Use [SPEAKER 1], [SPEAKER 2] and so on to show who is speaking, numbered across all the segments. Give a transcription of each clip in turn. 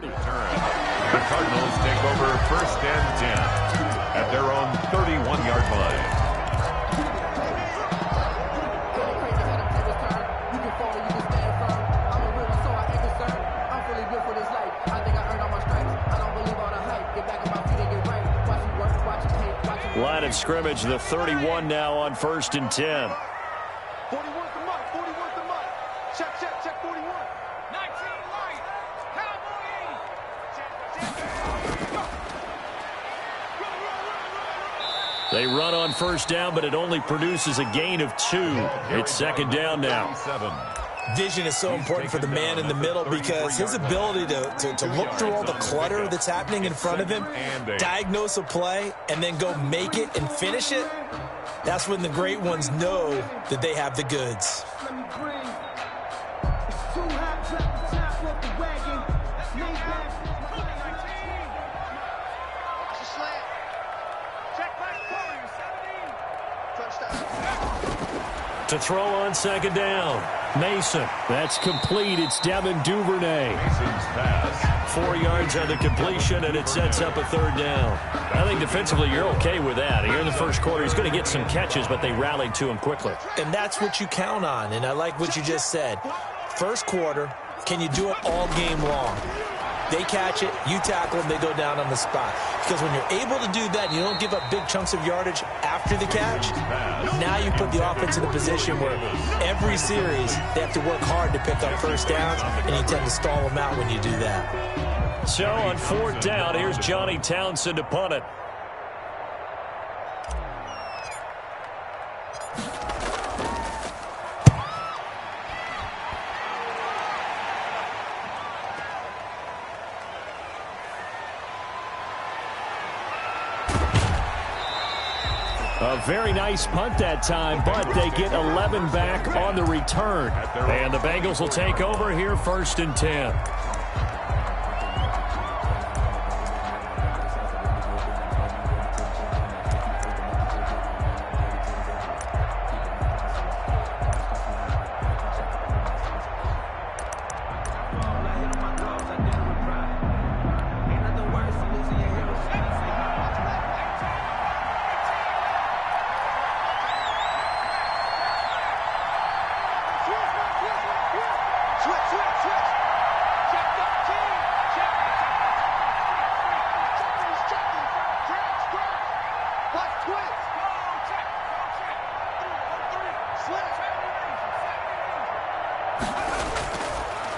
[SPEAKER 1] The Cardinals take over 1st and 10 at their own 31-yard line.
[SPEAKER 2] Line of scrimmage, the 31 now on 1st and 10.
[SPEAKER 3] 41 the mark, 41 the mark. Check, 41. 19 light. Cowboy.
[SPEAKER 2] They run on 1st down, but it only produces a gain of 2. It's 2nd down now.
[SPEAKER 4] Vision is so important for the man in the middle because his ability to look through all the clutter that's happening in front of him, diagnose a play, and then go make it and finish it, that's when the great ones know that they have the goods.
[SPEAKER 2] To throw on 2nd down. Mason. That's complete. It's Devin Duvernay.
[SPEAKER 1] Mason's pass.
[SPEAKER 2] 4 yards on the completion, and it sets up a 3rd down. I think defensively you're okay with that. Here in the first quarter, he's going to get some catches, but they rallied to him quickly.
[SPEAKER 4] And that's what you count on, and I like what you just said. First quarter, can you do it all game long? They catch it, you tackle them, they go down on the spot. Because when you're able to do that and you don't give up big chunks of yardage after the catch, now you put the offense in a position where every series they have to work hard to pick up 1st downs, and you tend to stall them out when you do that.
[SPEAKER 2] So on 4th down, here's Johnny Townsend to punt it. A very nice punt that time, but they get 11 back on the return. And the Bengals will take over here 1st and 10.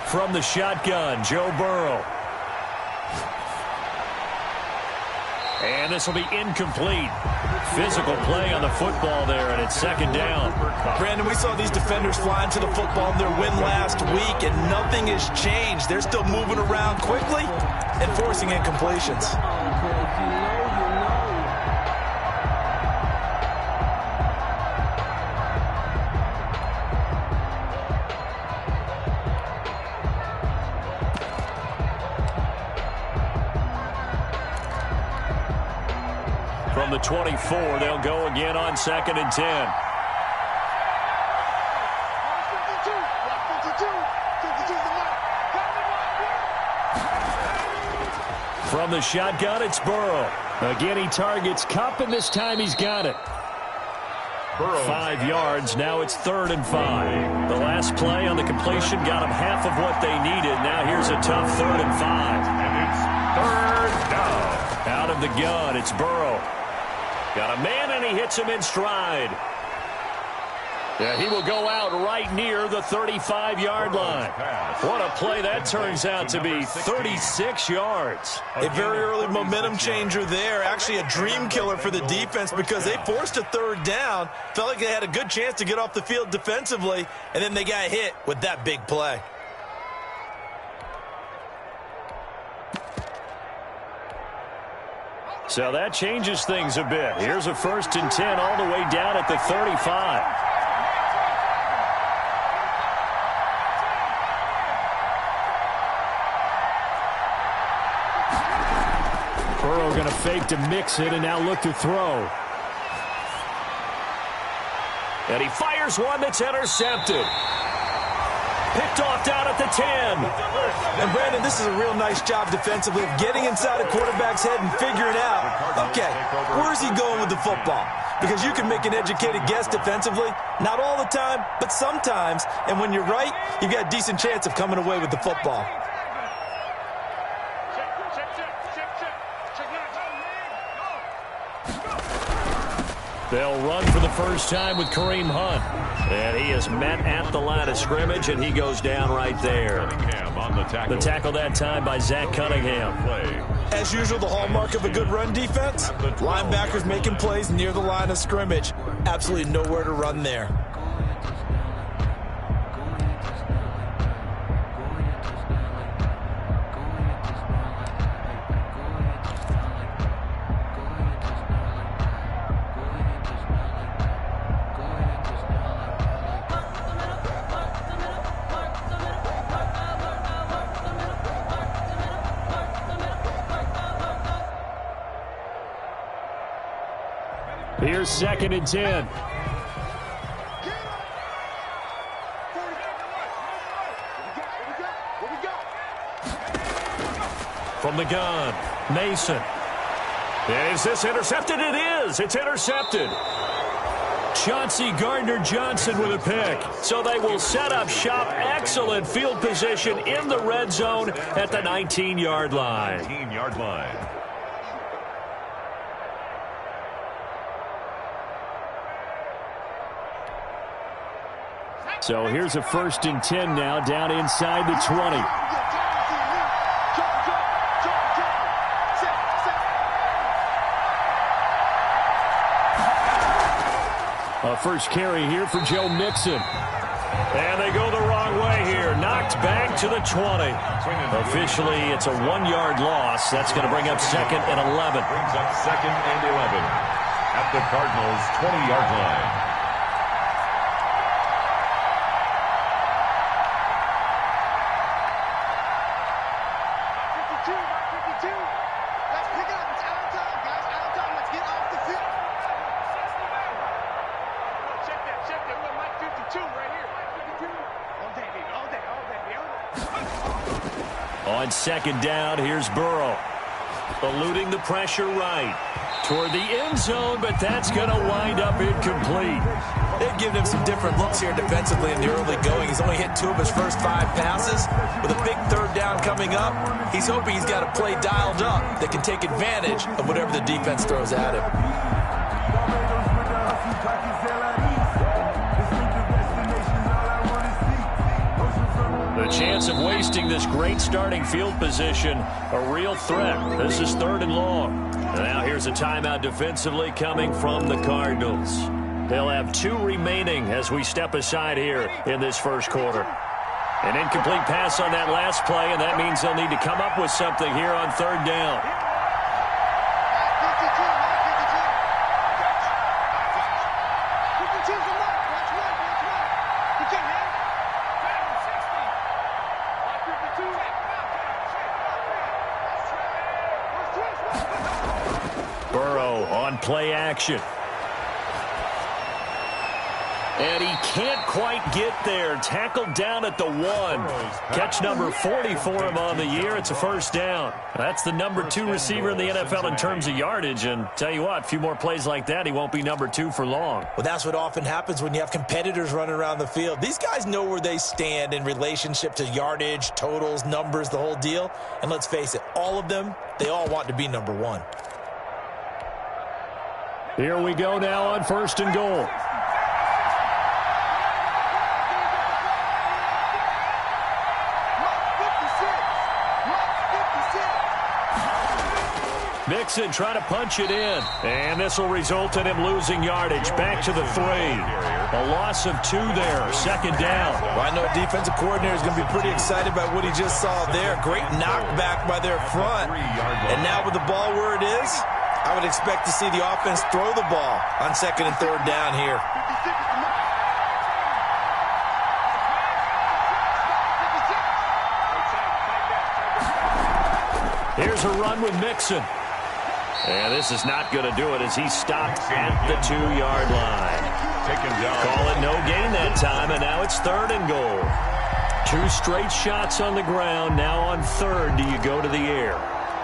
[SPEAKER 2] From the shotgun, Joe Burrow. And this will be incomplete. Physical play on the football there, and it's 2nd down.
[SPEAKER 4] Brandon, we saw these defenders flying to the football in their win last week, and nothing has changed. They're still moving around quickly and forcing incompletions.
[SPEAKER 2] From the 24, they'll go again on 2nd and 10. From the shotgun, it's Burrow. Again, he targets Kupp, and this time he's got it.
[SPEAKER 1] Burrow.
[SPEAKER 2] 5 yards. Now it's 3rd and 5. The last play on the completion got them half of what they needed. Now here's a tough 3rd and 5.
[SPEAKER 1] And it's 3rd down.
[SPEAKER 2] Out of the gun, it's Burrow. Got a man, and he hits him in stride. Yeah, he will go out right near the 35-yard line. What a play that turns out to be, 36 yards.
[SPEAKER 4] A very early momentum changer there. Actually a dream killer for the defense because they forced a 3rd down. Felt like they had a good chance to get off the field defensively, and then they got hit with that big play.
[SPEAKER 2] So that changes things a bit. Here's a 1st and 10 all the way down at the 35. Burrow going to fake to mix it and now look to throw. And he fires one that's intercepted. Picked off down at the 10.
[SPEAKER 4] And, Brandon, this is a real nice job defensively of getting inside a quarterback's head and figuring out, okay, where's he going with the football? Because you can make an educated guess defensively, not all the time, but sometimes. And when you're right, you've got a decent chance of coming away with the football.
[SPEAKER 2] They'll run for the first time with Kareem Hunt. And he is met at the line of scrimmage, and he goes down right there. The tackle that time by Zach Cunningham.
[SPEAKER 4] As usual, the hallmark of a good run defense, linebackers making plays near the line of scrimmage. Absolutely nowhere to run there.
[SPEAKER 2] Here's 2nd and 10. From the gun, Mason. And is this intercepted? It is. It's intercepted. Chauncey Gardner-Johnson with a pick. So they will set up shop. Excellent field position in the red zone at the 19-yard line.
[SPEAKER 1] 19-yard line.
[SPEAKER 2] So here's a 1st and 10 now, down inside the 20. A first carry here for Joe Mixon. And they go the wrong way here. Knocked back to the 20. Officially, it's a 1-yard loss. That's going to bring up 2nd and 11.
[SPEAKER 1] Brings up 2nd and 11 at the Cardinals' 20-yard line.
[SPEAKER 2] On 2nd down, here's Burrow. Eluding the pressure right. Toward the end zone, but that's going to wind up incomplete.
[SPEAKER 4] They've given him some different looks here defensively in the early going. He's only hit 2 of his first 5 passes. With a big 3rd down coming up, he's hoping he's got a play dialed up that can take advantage of whatever the defense throws at him.
[SPEAKER 2] The chance of wasting this great starting field position, a real threat. This is 3rd and long. And now here's a timeout defensively coming from the Cardinals. They'll have 2 remaining as we step aside here in this first quarter. An incomplete pass on that last play, and that means they'll need to come up with something here on 3rd down. Burrow on play action. And he can't quite get there. Tackled down at the 1. Catch number 40 for him on the year. It's a 1st down. That's the number 2 receiver in the NFL in terms of yardage. And tell you what, a few more plays like that, he won't be number 2 for long.
[SPEAKER 4] Well, that's what often happens when you have competitors running around the field. These guys know where they stand in relationship to yardage, totals, numbers, the whole deal. And let's face it, all of them, they all want to be number 1.
[SPEAKER 2] Here we go now on 1st and goal. Mixon trying to punch it in. And this will result in him losing yardage. Back to the 3. A loss of 2 there. 2nd down.
[SPEAKER 4] Well, I know a defensive coordinator is going to be pretty excited about what he just saw there. Great knockback by their front. And now with the ball where it is, I would expect to see the offense throw the ball on 2nd and 3rd down here.
[SPEAKER 2] Here's a run with Mixon. And this is not going to do it as he stopped at the 2-yard line.
[SPEAKER 1] Taken down.
[SPEAKER 2] Call it no gain that time, and now it's 3rd and goal. 2 straight shots on the ground. Now on 3rd, do you go to the air?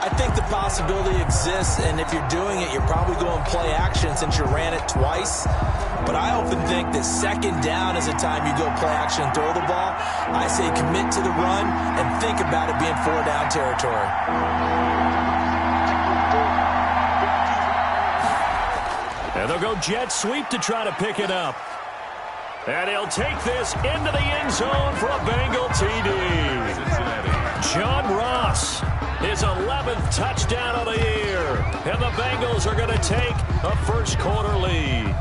[SPEAKER 4] I think the possibility exists, and if you're doing it, you're probably going play action since you ran it twice. But I often think that 2nd down is the time you go play action and throw the ball. I say commit to the run and think about it being 4-down territory.
[SPEAKER 2] And they'll go jet sweep to try to pick it up. And he'll take this into the end zone for a Bengal TD. John Ross, his 11th touchdown of the year. And the Bengals are going to take a first-quarter lead.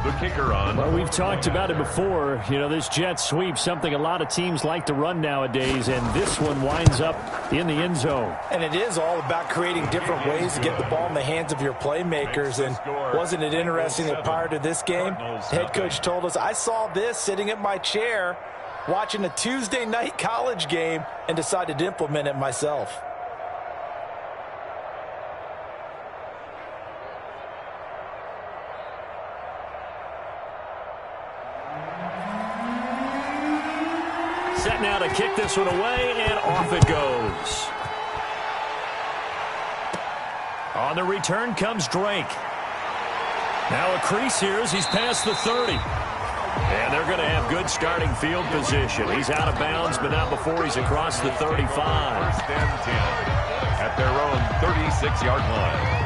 [SPEAKER 1] The kicker on.
[SPEAKER 2] Well, we've talked about it before. You know, this jet sweep, something a lot of teams like to run nowadays, and this one winds up in the end zone.
[SPEAKER 4] And it is all about creating different ways to get the ball in the hands of your playmakers. And wasn't it interesting that prior to this game, the head coach told us, I saw this sitting at my chair watching a Tuesday night college game and decided to implement it myself.
[SPEAKER 2] Set now to kick this one away, and off it goes. On the return comes Drake. Now a crease here as he's past the 30. And they're going to have good starting field position. He's out of bounds, but not before he's across the 35.
[SPEAKER 1] 1st and 10 at their own 36-yard line.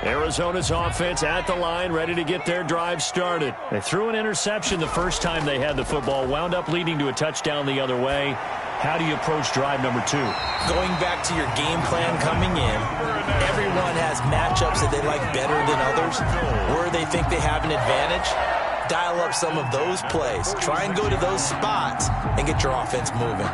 [SPEAKER 2] Arizona's offense at the line, ready to get their drive started. They threw an interception the first time they had the football, wound up leading to a touchdown the other way. How do you approach drive number 2?
[SPEAKER 4] Going back to your game plan coming in, everyone has matchups that they like better than others, where they think they have an advantage. Dial up some of those plays. Try and go to those spots and get your offense moving.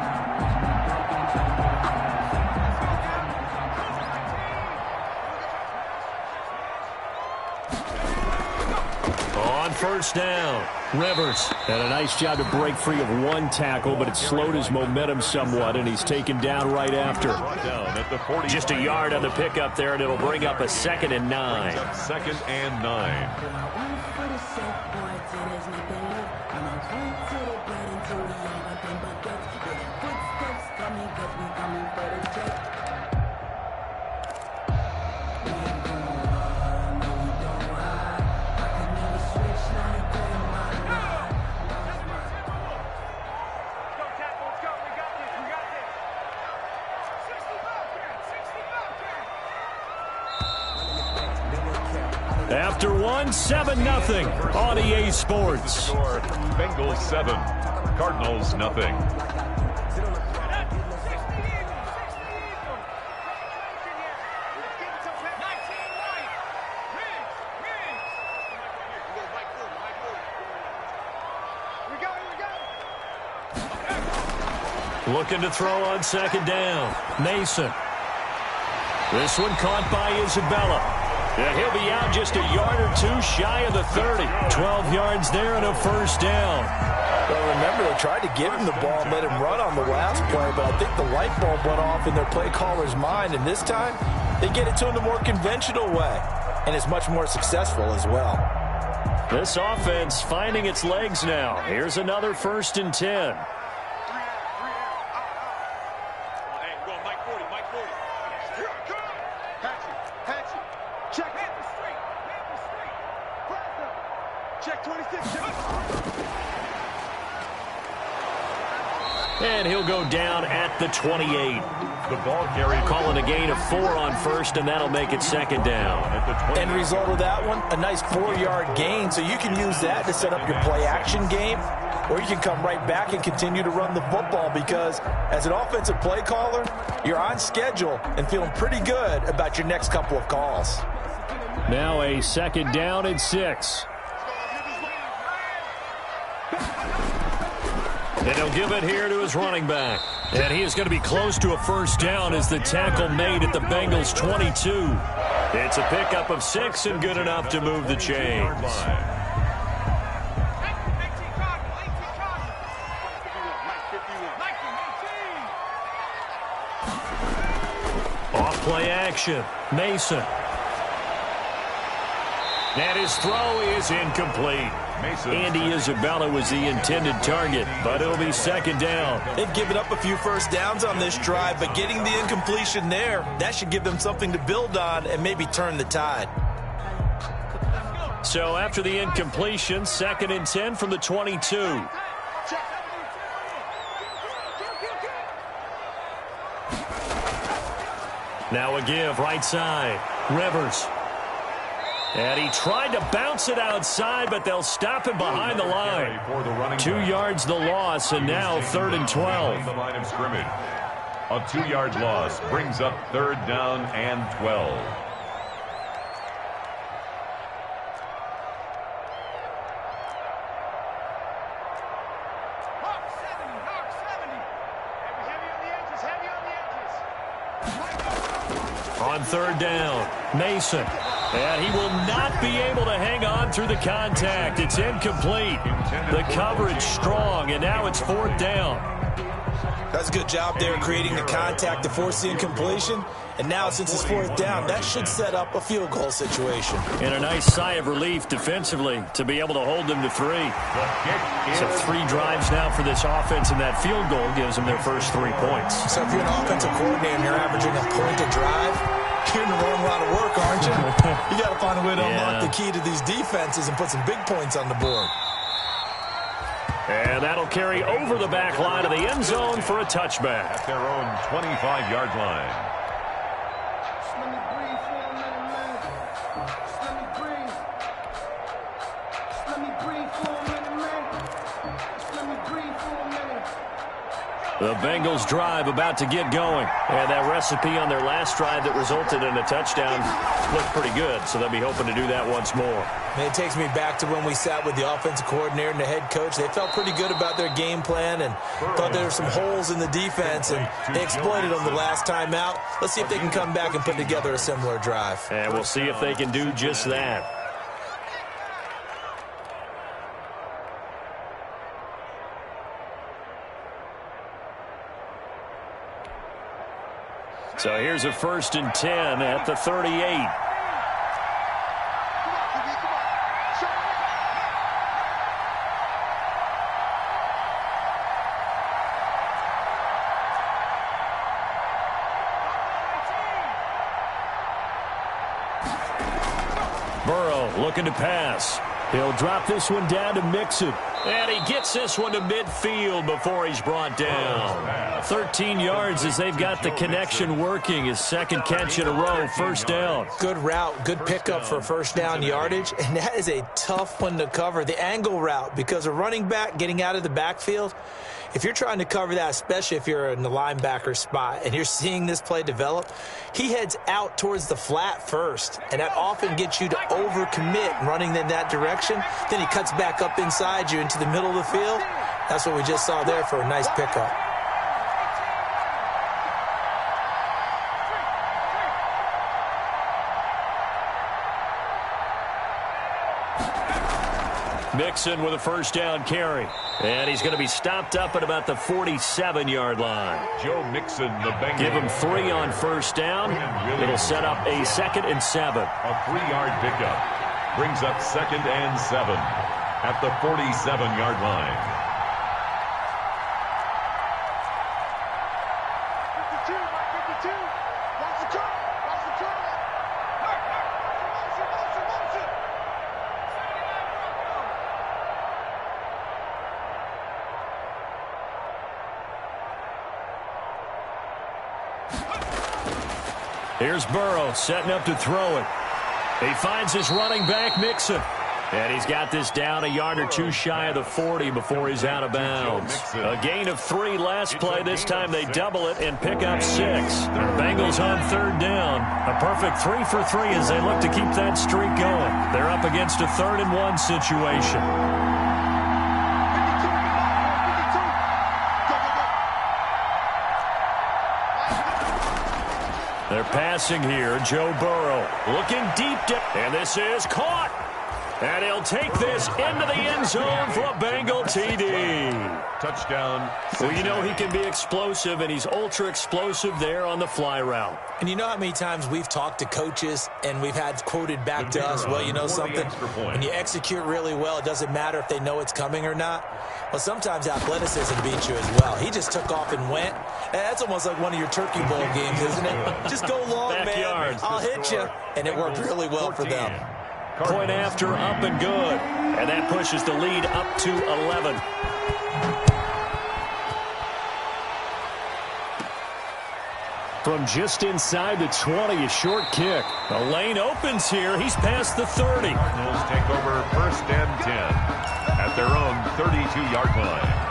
[SPEAKER 2] On 1st down, Rivers had a nice job to break free of 1 tackle, but it slowed his momentum somewhat, and he's taken down right after. Just a yard on the pickup there, and it'll bring up a 2nd and 9.
[SPEAKER 1] 2nd and 9.
[SPEAKER 2] After 1, 7-0 on EA Sports.
[SPEAKER 1] Bengals 7, Cardinals nothing.
[SPEAKER 2] Looking to throw on 2nd down. Mason. This one caught by Isabella. Yeah, he'll be out just a yard or 2 shy of the 30. 12 yards there and a 1st down.
[SPEAKER 4] Well, remember, they tried to give him the ball and let him run on the last play, but I think the light bulb went off in their play caller's mind, and this time they get it to him the more conventional way, and it's much more successful as well.
[SPEAKER 2] This offense finding its legs now. Here's another 1st and 10. And he'll go down at the 28.
[SPEAKER 1] The ball carrier
[SPEAKER 2] calling a gain of 4 on 1st, and that'll make it 2nd down.
[SPEAKER 4] End result of that one, a nice 4-yard gain, so you can use that to set up your play-action game, or you can come right back and continue to run the football because as an offensive play caller, you're on schedule and feeling pretty good about your next couple of calls.
[SPEAKER 2] Now a 2nd down and 6. And he'll give it here to his running back. And he is going to be close to a 1st down as the tackle made at the Bengals' 22. It's a pickup of 6 and good enough to move the chains. Off-play action. Mason. And his throw is incomplete. Andy Isabella was the intended target, but it'll be second down.
[SPEAKER 4] They've given up a few first downs on this drive, but getting the incompletion there, that should give them something to build on and maybe turn the tide.
[SPEAKER 2] So after the incompletion, 2nd and 10 from the 22. Now a give right side. Rivers. And he tried to bounce it outside, but they'll stop him behind the line. 2 yards the loss, and now 3rd and 12.
[SPEAKER 1] The line of scrimmage. A 2-yard loss brings up 3rd down and 12.
[SPEAKER 2] On 3rd down, Mason. And he will not be able to hang on through the contact. It's incomplete. The coverage strong, and now it's 4th down.
[SPEAKER 4] That's a good job there creating the contact to force the incompletion. And now since it's 4th down, that should set up a field goal situation.
[SPEAKER 2] And a nice sigh of relief defensively to be able to hold them to 3. So 3 drives now for this offense, and that field goal gives them their first 3 points.
[SPEAKER 4] So if you're an offensive coordinator and you're averaging a point a drive, you're in the wrong line of work, aren't you? You got to find a way to unlock the key to these defenses and put some big points on the board.
[SPEAKER 2] And that'll carry over the back line of the end zone for a touchback.
[SPEAKER 1] At their own 25-yard line.
[SPEAKER 2] The Bengals drive about to get going. And that recipe on their last drive that resulted in a touchdown looked pretty good, so they'll be hoping to do that once more.
[SPEAKER 4] And it takes me back to when we sat with the offensive coordinator and the head coach. They felt pretty good about their game plan and thought there were some holes in the defense, and they exploited them the last time out. Let's see if they can come back and put together a similar drive.
[SPEAKER 2] And we'll see if they can do just that. So here's a 1st and 10 at the 38. Burrow looking to pass. He'll drop this one down to Mixon. And he gets this one to midfield before he's brought down. 13 yards as they've got the connection working. His 2nd catch in a row, 1st down.
[SPEAKER 4] Good route, good pickup for 1st down yardage. And that is a tough one to cover, the angle route, because a running back getting out of the backfield, if you're trying to cover that, especially if you're in the linebacker spot and you're seeing this play develop, he heads out towards the flat first, and that often gets you to overcommit running in that direction. Then he cuts back up inside you into the middle of the field. That's what we just saw there for a nice pickup.
[SPEAKER 2] Mixon with a 1st down carry. And he's going to be stopped up at about the 47-yard line.
[SPEAKER 1] Joe Mixon, the Bengals.
[SPEAKER 2] Give him 3 on 1st down. It'll set up a 2nd and 7.
[SPEAKER 1] A 3-yard pickup brings up 2nd and 7 at the 47-yard line.
[SPEAKER 3] 52, Mike, 52. Watch the turn. Watch the turn. Motion.
[SPEAKER 2] Here's Burrow setting up to throw it. He finds his running back, Mixon. And he's got this down a yard or 2 shy of the 40 before he's out of bounds. A gain of 3 last play. This time they double it and pick up 6. Bengals on 3rd down. A perfect 3 for 3 as they look to keep that streak going. They're up against a 3rd and 1 situation. They're passing here. Joe Burrow looking deep. And this is caught. And he'll take this into the end zone for a Bengal TD.
[SPEAKER 1] Touchdown.
[SPEAKER 2] Well, you know he can be explosive, and he's ultra explosive there on the fly route.
[SPEAKER 4] And you know how many times we've talked to coaches and we've had quoted back to us, well, you know something, when you execute really well, it doesn't matter if they know it's coming or not. Well, sometimes athleticism beats you as well. He just took off and went. That's almost like one of your Turkey Bowl games, isn't it? Just go long, man. I'll hit you. And it worked really well for them.
[SPEAKER 2] Point after, up and good. And that pushes the lead up to 11. From just inside the 20, a short kick. The lane opens here. He's past the 30.
[SPEAKER 1] Cardinals take over 1st and 10 at their own 32-yard line.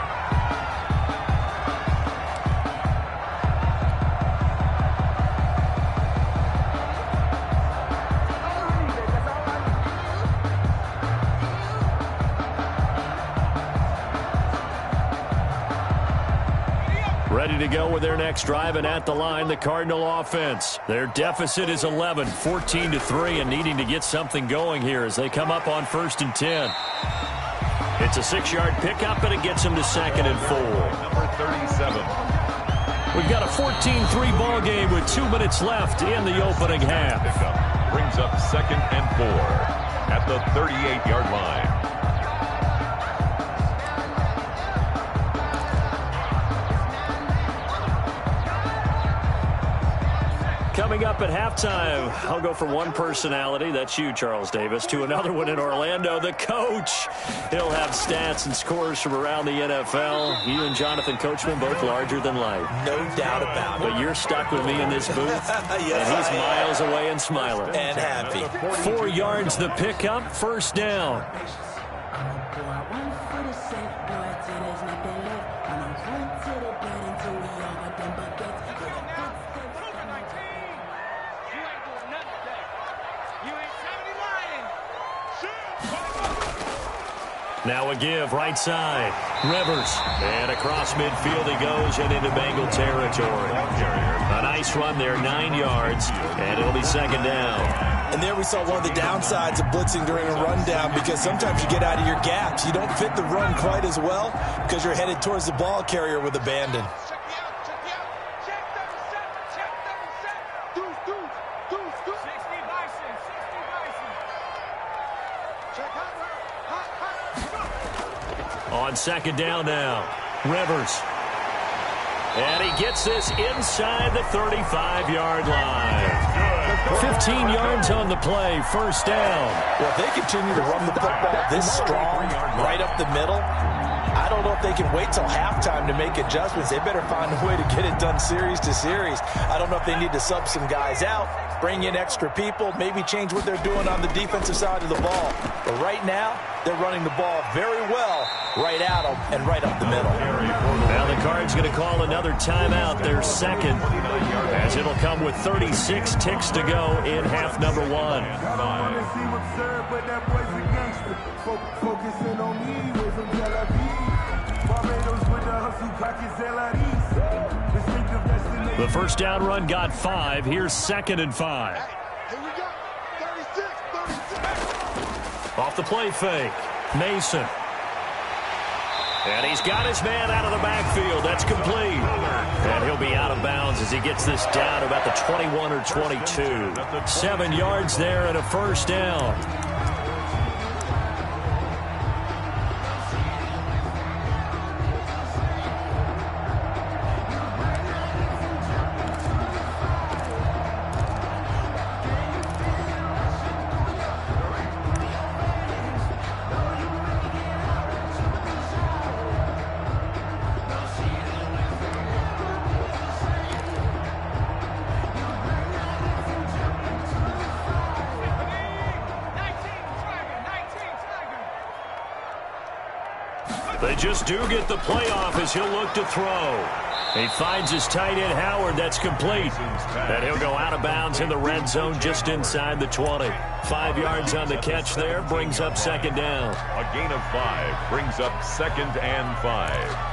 [SPEAKER 2] Ready to go with their next drive, and at the line, the Cardinal offense. Their deficit is 11, 14-3, and needing to get something going here as they come up on 1st and 10. It's a 6-yard pickup, and it gets them to 2nd and 4.
[SPEAKER 1] Number 37.
[SPEAKER 2] We've got a 14-3 ball game with 2 minutes left in the opening half.
[SPEAKER 1] Pickup brings up 2nd and 4 at the 38-yard line.
[SPEAKER 2] Coming up at halftime, I'll go from one personality, that's you, Charles Davis, to another one in Orlando, the coach. He'll have stats and scores from around the NFL. You and Jonathan Coachman both larger than life.
[SPEAKER 4] No doubt about it.
[SPEAKER 2] But you're stuck with me in this booth,
[SPEAKER 4] yes,
[SPEAKER 2] and he's miles away and smiling.
[SPEAKER 4] And happy.
[SPEAKER 2] 4 yards the pickup, 1st down. Now a give, right side. Rivers. And across midfield he goes and into Bengal territory. A nice run there, 9 yards, and it'll be 2nd down.
[SPEAKER 4] And there we saw one of the downsides of blitzing during a rundown, because sometimes you get out of your gaps. You don't fit the run quite as well because you're headed towards the ball carrier with abandon.
[SPEAKER 2] On 2nd down now, Rivers. And he gets this inside the 35-yard line. 15 yards on the play, 1st down.
[SPEAKER 4] Well, if they continue to run the football this strong, right up the middle, I don't know if they can wait till halftime to make adjustments. They better find a way to get it done series to series. I don't know if they need to sub some guys out, bring in extra people, maybe change what they're doing on the defensive side of the ball. But right now, they're running the ball very well right at them and right up the middle.
[SPEAKER 2] Now the Cards going to call another timeout, their 2nd, as it'll come with 36 ticks to go in half number 1. The 1st down run got 5. Here's 2nd and 5.
[SPEAKER 3] Here we go. 36, 36.
[SPEAKER 2] Off the play fake, Mason. And he's got his man out of the backfield. That's complete. And he'll be out of bounds as he gets this down about the 21 or 22. 7 yards there and a 1st down. They just do get the playoff as he'll look to throw. He finds his tight end, Howard. That's complete. And he'll go out of bounds in the red zone just inside the 20. 5 yards on the catch there, brings up 2nd down.
[SPEAKER 1] A gain of 5 brings up 2nd and 5.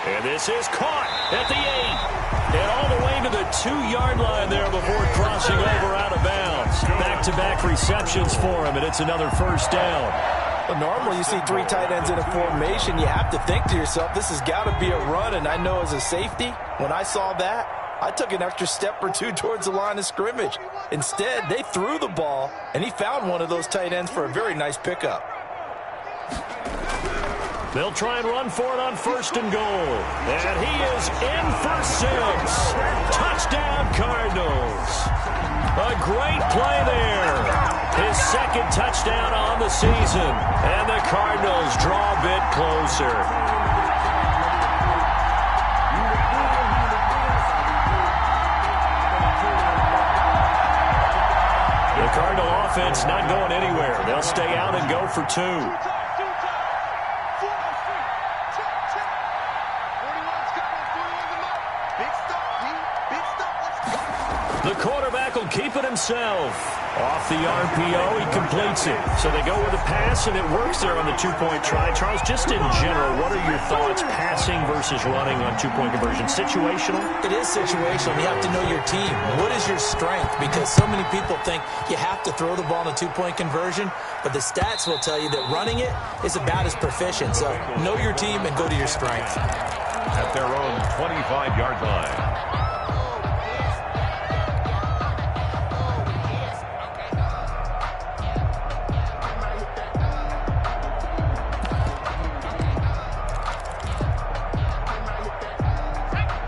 [SPEAKER 2] And this is caught at the 8. And all the way to the 2-yard line there before crossing over out of bounds. Back-to-back receptions for him, and it's another first down.
[SPEAKER 4] Well, normally you see 3 tight ends in a formation. You have to think to yourself, this has got to be a run. And I know as a safety, when I saw that, I took an extra step or 2 towards the line of scrimmage. Instead, they threw the ball, and he found one of those tight ends for a very nice pickup.
[SPEAKER 2] They'll try and run for it on 1st and goal. And he is in for 6. Touchdown, Cardinals. A great play there. His 2nd touchdown on the season. And the Cardinals draw a bit closer. The Cardinal offense not going anywhere. They'll stay out and go for 2. The quarterback will keep it himself. Off the RPO, he completes it. So they go with a pass, and it works there on the 2-point try. Charles, just in general, what are your thoughts passing versus running on 2-point conversion? Situational?
[SPEAKER 4] It is situational. You have to know your team. What is your strength? Because so many people think you have to throw the ball in a 2-point conversion, but the stats will tell you that running it is about as proficient. So know your team and go to your strength.
[SPEAKER 1] At their own 25-yard line.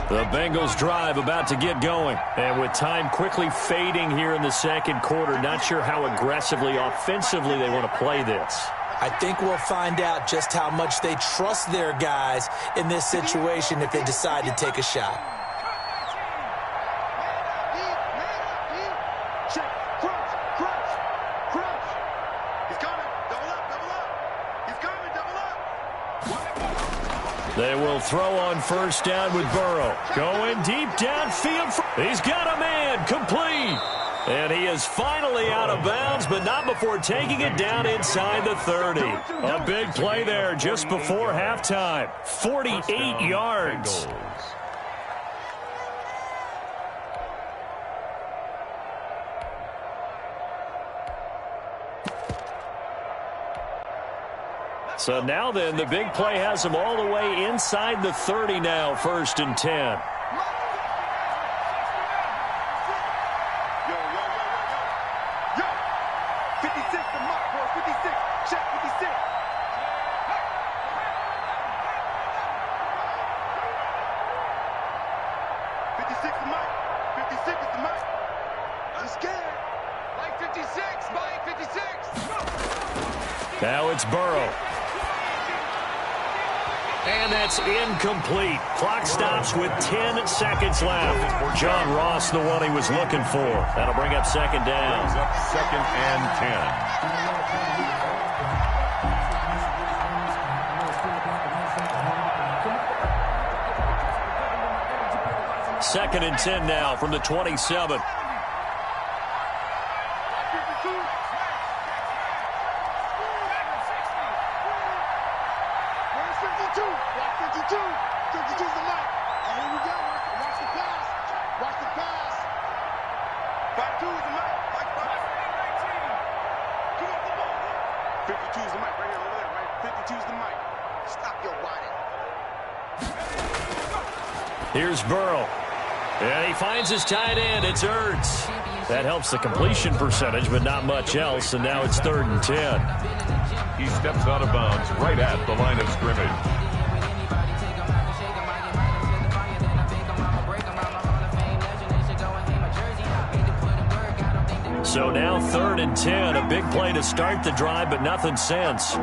[SPEAKER 2] The Bengals drive about to get going. And with time quickly fading here in the 2nd quarter, not sure how aggressively, offensively they want to play this.
[SPEAKER 4] I think we'll find out just how much they trust their guys in this situation if they decide to take a shot.
[SPEAKER 2] They will throw on 1st down with Burrow. Going deep downfield. He's got a man. Complete. And he is finally out of bounds, but not before taking it down inside the 30. A big play there just before halftime. 48 yards. So now then, the big play has him all the way inside the 30 now, 1st and 10. Now it's Burrow. And that's incomplete. Clock stops with 10 seconds left. John Ross, the one he was looking for. That'll bring up 2nd down.
[SPEAKER 1] Brings up 2nd and
[SPEAKER 2] 10. 2nd and 10 now from the 27. Here's Burrow. And he finds his tight end. It's Ertz. That helps the completion percentage, but not much else. And now it's 3rd and 10.
[SPEAKER 1] He steps out of bounds right at the line of scrimmage.
[SPEAKER 2] So now 3rd and 10. A big play to start the drive, but nothing since.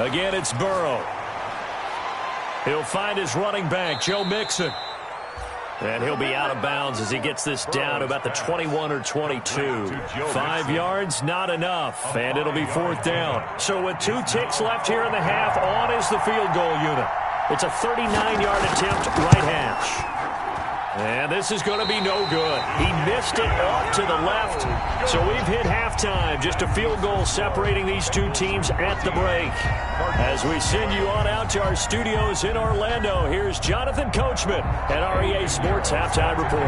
[SPEAKER 2] Again, it's Burrow. He'll find his running back, Joe Mixon. And he'll be out of bounds as he gets this down to about the 21 or 22. 5 yards, not enough. And it'll be 4th down. So with 2 ticks left here in the half, on is the field goal unit. It's a 39-yard attempt, right hash. And this is going to be no good. He missed it off to the left. So we've hit halftime. Just a field goal separating these two teams at the break. As we send you on out to our studios in Orlando, here's Jonathan Coachman at REA Sports Halftime Report.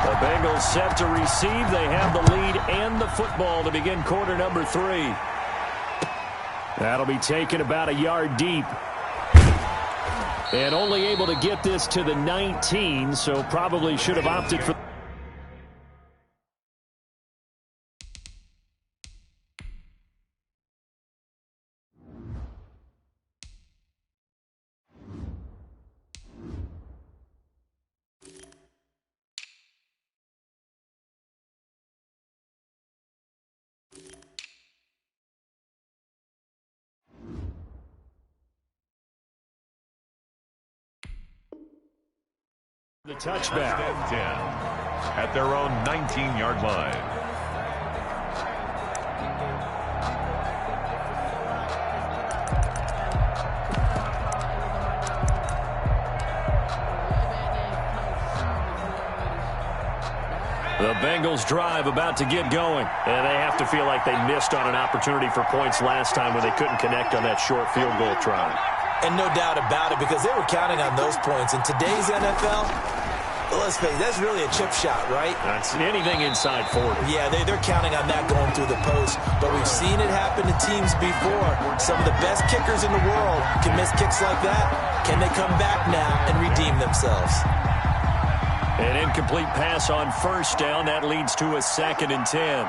[SPEAKER 2] The Bengals set to receive. They have the lead and the football to begin quarter number 3. That'll be taken about a yard deep. And only able to get this to the 19, so probably should have opted for... The touchback.
[SPEAKER 1] 10 at their own 19-yard line.
[SPEAKER 2] The Bengals drive about to get going. And they have to feel like they missed on an opportunity for points last time when they couldn't connect on that short field goal try.
[SPEAKER 4] And no doubt about it, because they were counting on those points. In today's NFL, let's face it, that's really a chip shot, right?
[SPEAKER 2] That's anything inside 40.
[SPEAKER 4] Yeah, they're counting on that going through the post. But we've seen it happen to teams before. Some of the best kickers in the world can miss kicks like that. Can they come back now and redeem themselves?
[SPEAKER 2] An incomplete pass on 1st down. That leads to a 2nd and 10.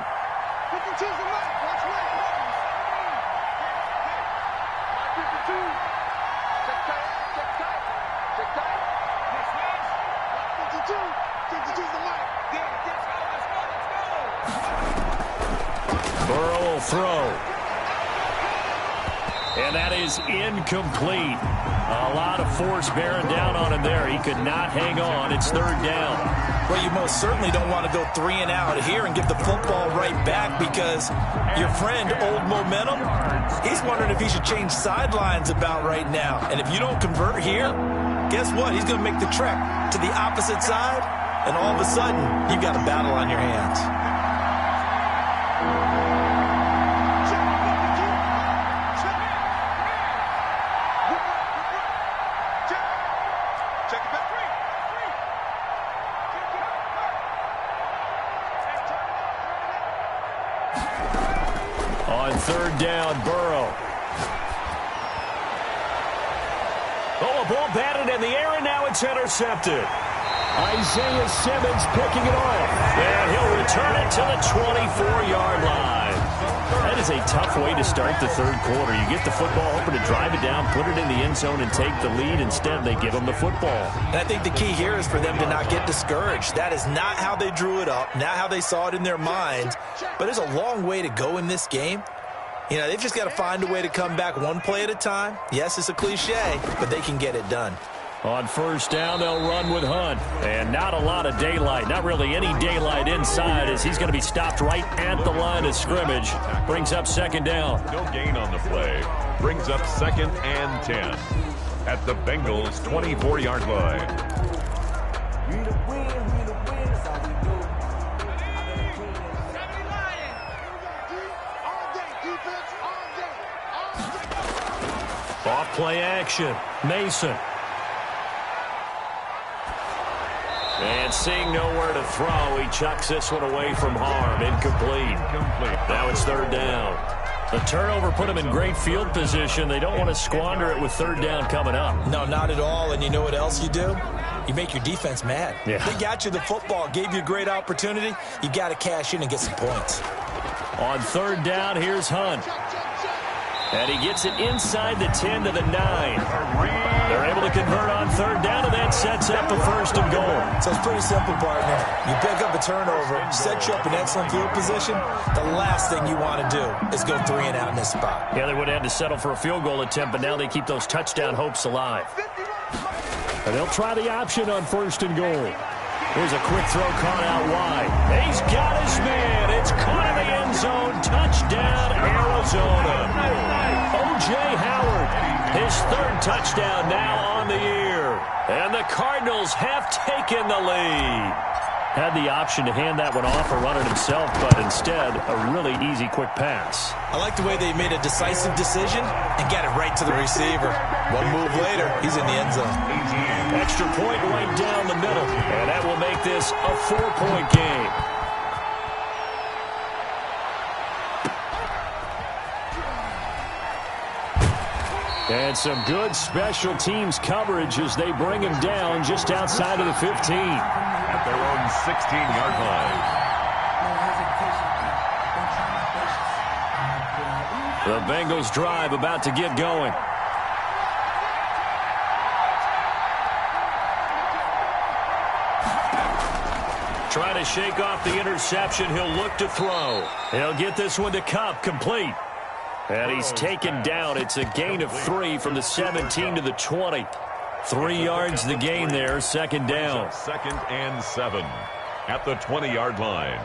[SPEAKER 2] Burrow will throw. And that is incomplete. A lot of force bearing down on him there. He could not hang on. It's 3rd down.
[SPEAKER 4] Well, you most certainly don't want to go 3 and out here and give the football right back, because your friend, Old Momentum, he's wondering if he should change sidelines about right now. And if you don't convert here, guess what? He's going to make the trek to the opposite side, and all of a sudden, you've got a battle on your hands.
[SPEAKER 2] On 3rd down, Burrow. Oh, a ball batted in the air, and now it's intercepted. Isaiah Simmons picking it off. And he'll return it to the 24-yard line. That is a tough way to start the 3rd quarter. You get the football, hoping to drive it down, put it in the end zone, and take the lead. Instead, they give them the football.
[SPEAKER 4] And I think the key here is for them to not get discouraged. That is not how they drew it up, not how they saw it in their minds. But there's a long way to go in this game. You know, they've just got to find a way to come back one play at a time. Yes, it's a cliche, but they can get it done.
[SPEAKER 2] On 1st down, they'll run with Hunt. And not a lot of daylight, not really any daylight inside, as he's going to be stopped right at the line of scrimmage. Brings up 2nd down.
[SPEAKER 1] No gain on the play. Brings up 2nd and 10 at the Bengals' 24-yard line.
[SPEAKER 2] Off play action. Mason. And seeing nowhere to throw, he chucks this one away from harm. Incomplete. Now it's 3rd down. The turnover put them in great field position. They don't want to squander it with 3rd down coming up.
[SPEAKER 4] No, not at all. And you know what else you do? You make your defense mad.
[SPEAKER 2] Yeah.
[SPEAKER 4] They got you the football, gave you a great opportunity. You got to cash in and get some points.
[SPEAKER 2] On 3rd down, here's Hunt. And he gets it inside the 10 to the 9. They're able to convert on third down, and that sets up a first and goal.
[SPEAKER 4] So it's pretty simple, partner. You pick up a turnover, set you up in excellent field position. The last thing you want to do is go 3 and out in this spot.
[SPEAKER 2] Yeah, they would have had to settle for a field goal attempt, but now they keep those touchdown hopes alive. And they'll try the option on first and goal. Here's a quick throw caught out wide. He's got his man. It's caught in the end zone. Touchdown, Arizona. O.J. Howard, his 3rd touchdown now on the year. And the Cardinals have taken the lead. Had the option to hand that one off or run it himself, but instead, a really easy quick pass.
[SPEAKER 4] I like the way they made a decisive decision and got it right to the receiver. One move later, he's in the end zone.
[SPEAKER 2] Extra point right down the middle, and that will make this a 4-point game. And some good special teams coverage as they bring him down just outside of the 15.
[SPEAKER 1] At their own 16-yard line.
[SPEAKER 2] The Bengals drive about to get going. Trying to shake off the interception. He'll look to throw. He'll get this one to Kupp, complete. And he's taken down. It's a gain of 3 from the 17 to the 20. 3 yards the gain there, second down.
[SPEAKER 1] 2nd and 7 at the 20-yard line.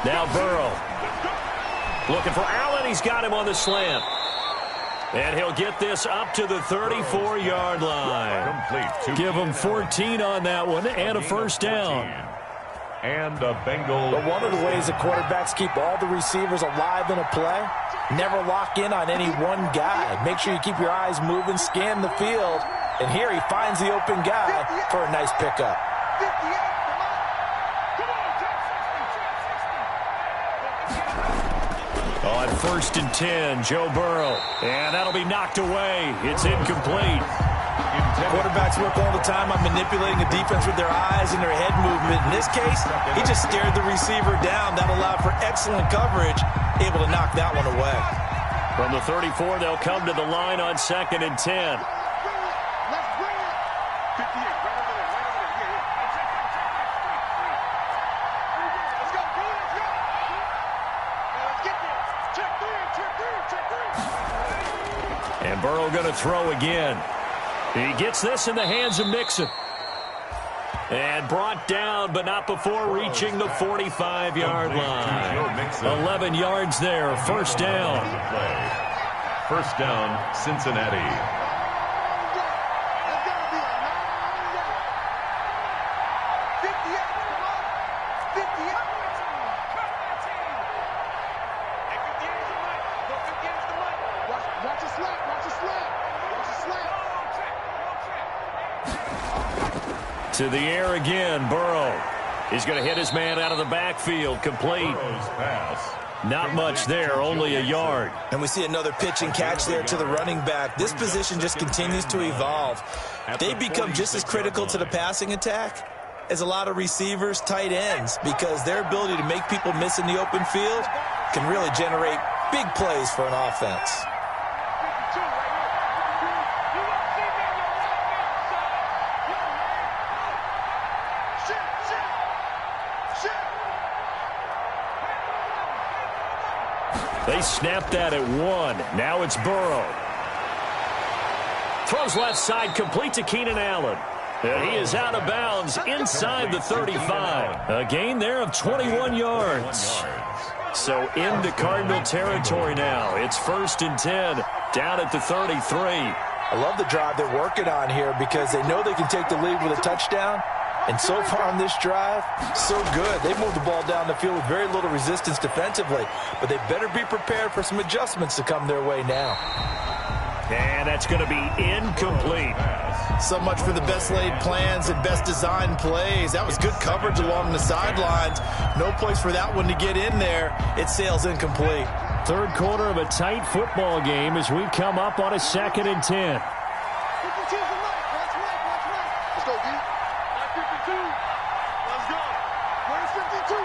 [SPEAKER 2] Now Burrow. Looking for Allen. He's got him on the slant. And he'll get this up to the 34-yard line.
[SPEAKER 1] Complete.
[SPEAKER 2] Give him 14 on that one and a first down.
[SPEAKER 1] And a Bengal.
[SPEAKER 4] But one of the ways the quarterbacks keep all the receivers alive in a play, never lock in on any one guy. Make sure you keep your eyes moving, scan the field. And here he finds the open guy for a nice pickup.
[SPEAKER 2] On 1st and 10, Joe Burrow. And that'll be knocked away. It's incomplete.
[SPEAKER 4] Quarterbacks work all the time on manipulating the defense with their eyes and their head movement. In this case, he just stared the receiver down. That allowed for excellent coverage, able to knock that one away.
[SPEAKER 2] From the 34, they'll come to the line on 2nd and 10. And Burrow going to throw again. He gets this in the hands of Mixon. And brought down, but not before reaching the 45-yard line. 11 yards there, first down.
[SPEAKER 1] First down, Cincinnati.
[SPEAKER 2] To the air again, Burrow. He's going to hit his man out of the backfield, complete. Not much there, only a yard.
[SPEAKER 4] And we see another pitch and catch there to the running back. This position just continues to evolve. They become just as critical to the passing attack as a lot of receivers, tight ends, because their ability to make people miss in the open field can really generate big plays for an offense.
[SPEAKER 2] They snapped that at 1. Now it's Burrow. Throws left side, complete to Keenan Allen. And he is out of bounds inside the 35. A gain there of 21 yards. So into Cardinal territory now. It's 1st and 10, down at the 33.
[SPEAKER 4] I love the drive they're working on here because they know they can take the lead with a touchdown. And so far on this drive, so good. They moved the ball down the field with very little resistance defensively. But they better be prepared for some adjustments to come their way now.
[SPEAKER 2] And that's going to be incomplete.
[SPEAKER 4] So much for the best laid plans and best designed plays. That was good coverage along the sidelines. No place for that one to get in there. It sails incomplete.
[SPEAKER 2] Third quarter of a tight football game as we come up on a 2nd and 10.
[SPEAKER 3] Let's go, D. 52. Let's go. Where's 52?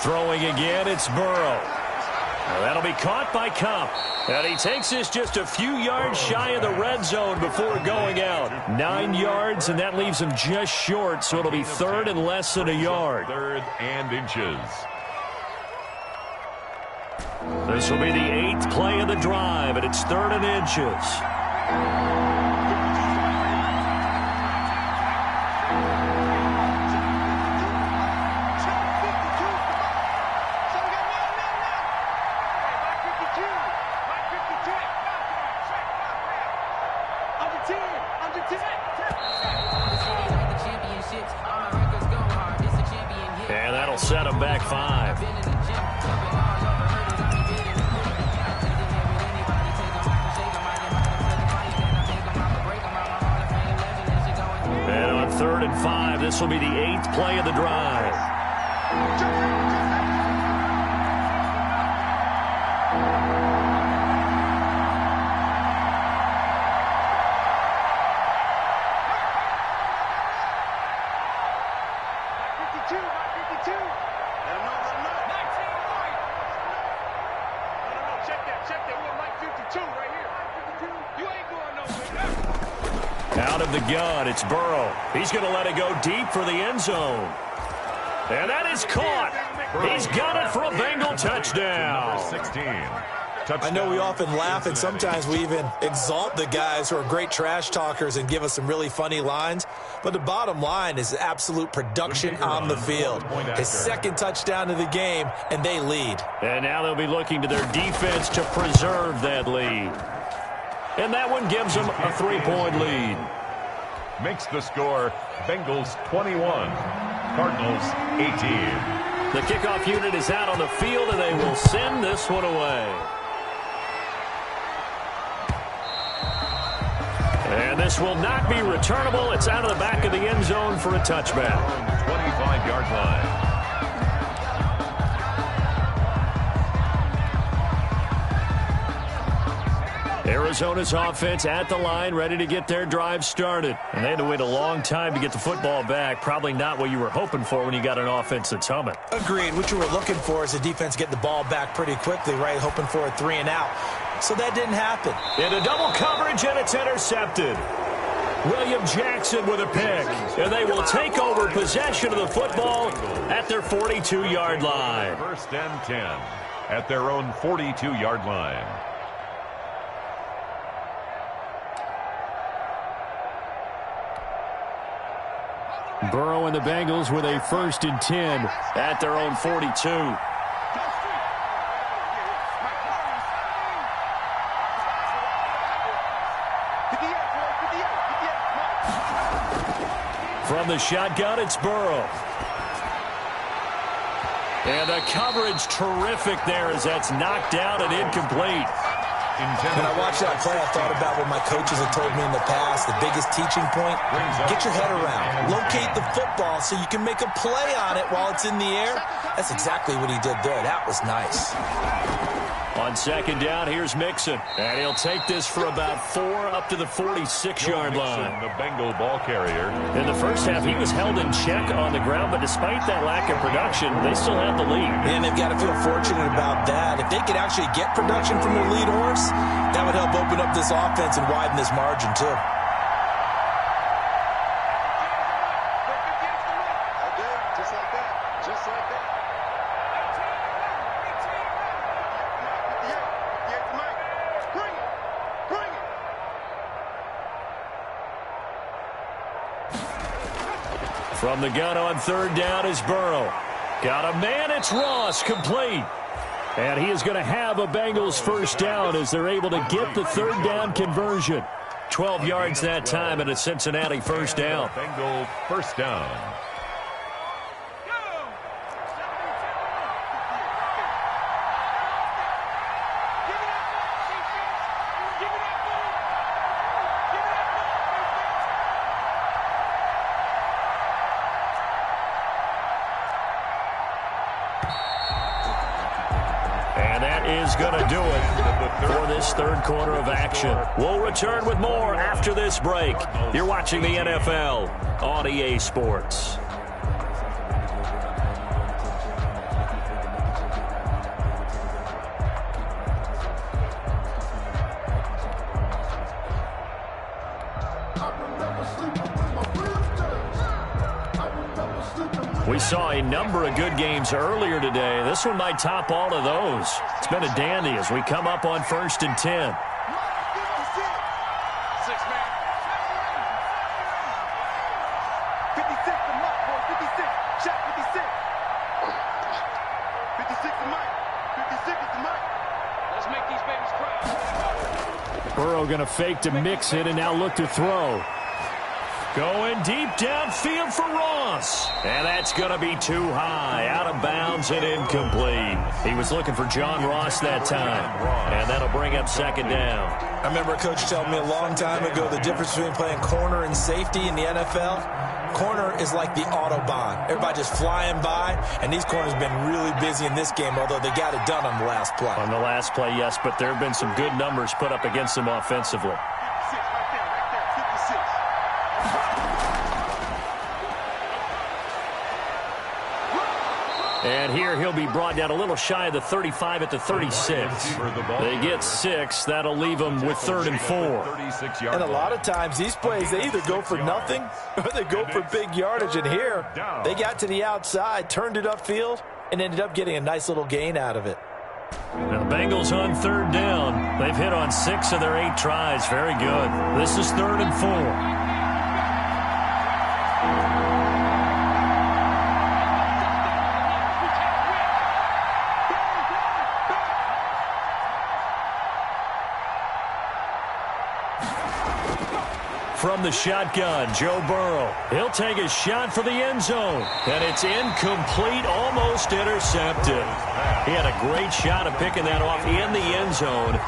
[SPEAKER 2] Throwing again, it's Burrow. Well, that'll be caught by Cup. And he takes this just a few yards shy of the red zone before going out. 9 yards, and that leaves him just short, so it'll be 3rd and less than a yard.
[SPEAKER 1] 3rd and inches.
[SPEAKER 2] This will be the 8th play of the drive, and it's 3rd and inches. And that'll set him back 5. And on 3rd and 5, this will be the 8th play of the drive. Out of the gun, it's Burrow. He's going to let it go deep for the end zone. And that is caught. He's got it for a Bengal touchdown.
[SPEAKER 1] Number 16.
[SPEAKER 4] I know we often laugh, and sometimes we even exalt the guys who are great trash talkers and give us some really funny lines. But the bottom line is absolute production on the field. His 2nd touchdown of the game, and they lead.
[SPEAKER 2] And now they'll be looking to their defense to preserve that lead. And that one gives them a 3-point lead.
[SPEAKER 1] Makes the score Bengals 21, Cardinals 18.
[SPEAKER 2] The kickoff unit is out on the field, and they will send this one away. And this will not be returnable. It's out of the back of the end zone for a touchback.
[SPEAKER 1] 25-yard line.
[SPEAKER 2] Arizona's offense at the line, ready to get their drive started. And they had to wait a long time to get the football back. Probably not what you were hoping for when you got an offense that's humming.
[SPEAKER 4] Agreed. What you were looking for is the defense getting the ball back pretty quickly, right? Hoping for a 3 and out. So that didn't happen.
[SPEAKER 2] Into double coverage, and it's intercepted. William Jackson with a pick. And they will take over possession of the football at their 42-yard line.
[SPEAKER 1] 1st and 10 at their own 42-yard line.
[SPEAKER 2] Burrow and the Bengals with a 1st and 10 at their own 42. From the shotgun, it's Burrow. And the coverage terrific there as that's knocked down and incomplete.
[SPEAKER 4] When I watched that play, I thought about what my coaches have told me in the past. The biggest teaching point, get your head around. Locate the football so you can make a play on it while it's in the air. That's exactly what he did there. That was nice.
[SPEAKER 2] On 2nd down, here's Mixon. And he'll take this for about 4 up to the 46-yard line.
[SPEAKER 1] The Bengal ball carrier.
[SPEAKER 2] In the first half, he was held in check on the ground, but despite that lack of production, they still have the lead.
[SPEAKER 4] And they've got to feel fortunate about that. If they could actually get production from their lead horse, that would help open up this offense and widen this margin, too.
[SPEAKER 2] From the gun on 3rd down is Burrow. Got a man, it's Ross, complete. And he is going to have a Bengals 1st down as they're able to get the 3rd down conversion. 12 yards that time and a Cincinnati 1st down.
[SPEAKER 1] Bengal 1st down.
[SPEAKER 2] is going to do it for this third quarter of action. We'll return with more after this break. You're watching the NFL on EA Sports. We saw a number of good games earlier today. This one might top all of those. It's been a dandy as we come up on 1st and 10.
[SPEAKER 3] 56 the Mike, boy, 56. Shot 56. 56 the Mike. 56 is the Mike. Let's make these babies cry.
[SPEAKER 2] Burrow going to fake to mix it and now look to throw. Going deep downfield for Ross. And that's going to be too high. Out of bounds and incomplete. He was looking for John Ross that time. And that'll bring up 2nd down.
[SPEAKER 4] I remember a coach telling me a long time ago the difference between playing corner and safety in the NFL. Corner is like the Autobahn. Everybody just flying by, and these corners have been really busy in this game, although they got it done on the last play.
[SPEAKER 2] On the last play, yes, but there have been some good numbers put up against them offensively. And here he'll be brought down a little shy of the 35 at the 36. They get 6. That'll leave them with 3rd and 4.
[SPEAKER 4] And a lot of times these plays, they either go for nothing or they go for big yardage. And here, they got to the outside, turned it upfield, and ended up getting a nice little gain out of it.
[SPEAKER 2] Now the Bengals on 3rd down. They've hit on 6 of their 8 tries. Very good. This is 3rd and 4. From the shotgun, Joe Burrow. He'll take a shot for the end zone. And it's incomplete, almost intercepted. He had a great shot of picking that off in the end zone.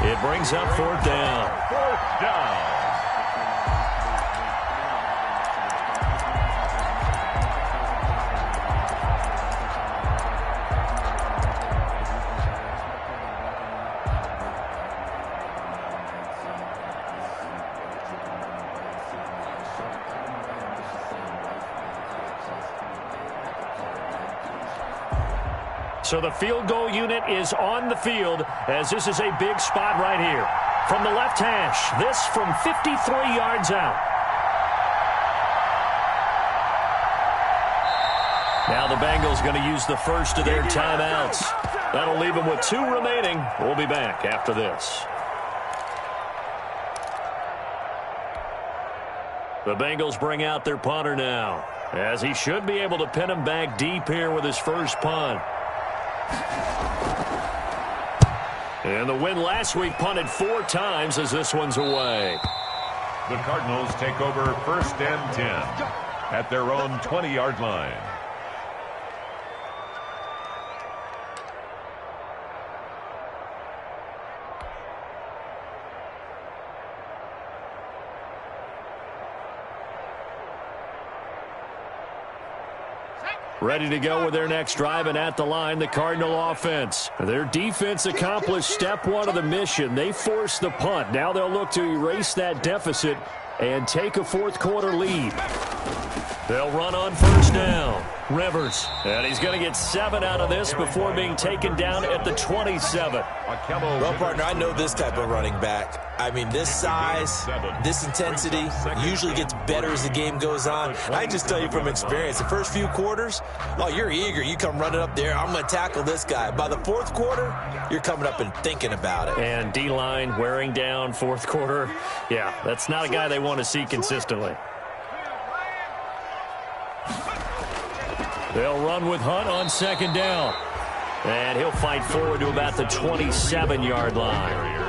[SPEAKER 2] It brings up 4th down.
[SPEAKER 1] 4th down.
[SPEAKER 2] So the field goal unit is on the field as this is a big spot right here. From the left hash, this from 53 yards out. Now the Bengals going to use the first of their timeouts. That'll leave them with 2 remaining. We'll be back after this. The Bengals bring out their punter now, as he should be able to pin him back deep here with his first punt. And the win last week punted 4 times as this one's away.
[SPEAKER 1] The Cardinals take over 1st and 10 at their own 20-yard line.
[SPEAKER 2] Ready to go with their next drive, and at the line, the Cardinal offense. Their defense accomplished step 1 of the mission. They forced the punt. Now they'll look to erase that deficit and take a 4th quarter lead. They'll run on 1st down. Rivers, and he's going to get 7 out of this before being taken down at the 27.
[SPEAKER 4] Well, partner, I know this type of running back. I mean, this size, this intensity usually gets better as the game goes on. I just tell you from experience, the first few quarters, oh, you're eager. You come running up there, I'm going to tackle this guy. By the 4th quarter, you're coming up and thinking about it.
[SPEAKER 2] And D-line wearing down 4th quarter. Yeah, that's not a guy they want to see consistently. They'll run with Hunt on 2nd down. And he'll fight forward to about the 27-yard line.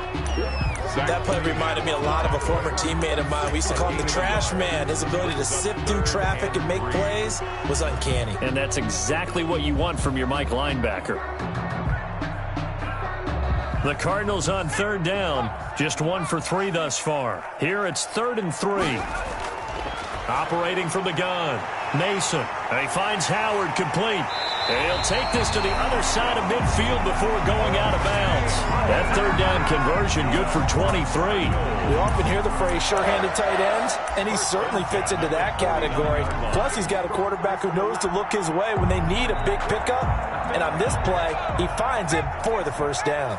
[SPEAKER 4] That play reminded me a lot of a former teammate of mine. We used to call him the trash man. His ability to sift through traffic and make plays was uncanny.
[SPEAKER 2] And that's exactly what you want from your Mike linebacker. The Cardinals on 3rd down. Just 1 for 3 thus far. Here it's 3rd and 3. Operating from the gun, Mason. He finds Howard complete. And he'll take this to the other side of midfield before going out of bounds. That third down conversion good for 23.
[SPEAKER 4] We often hear the phrase sure-handed tight ends, and he certainly fits into that category. Plus, he's got a quarterback who knows to look his way when they need a big pickup. And on this play, he finds him for the first down.